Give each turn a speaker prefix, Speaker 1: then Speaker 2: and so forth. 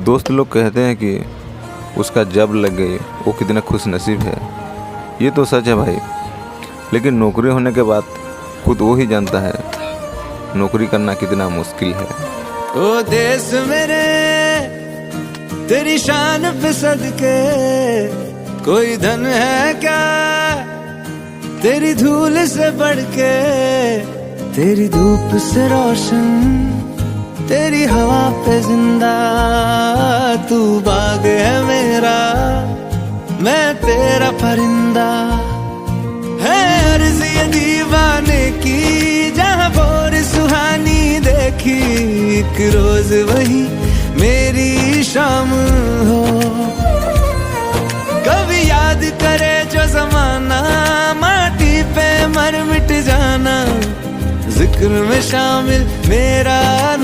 Speaker 1: दोस्त लोग कहते हैं कि उसका जब लग गई वो कितना खुश नसीब है। ये तो सच है भाई, लेकिन नौकरी होने के बाद खुद वो ही जानता है नौकरी करना कितना मुश्किल है।
Speaker 2: ओ देश मेरे तेरी शान पे सदके, कोई धन है क्या तेरी धूल से बढ़ के, तेरी धूप से रोशन तेरी हवा पे जिंदा, तू बाग है मेरा मैं तेरा परिंदा। है अर्ज़ ये दीवाने की जहाँ भोर सुहानी देखी, एक रोज वही मेरी शाम हो। कभी याद करे जो जमाना, माटी पे मर मिट जाना, जिक्र में शामिल मेरा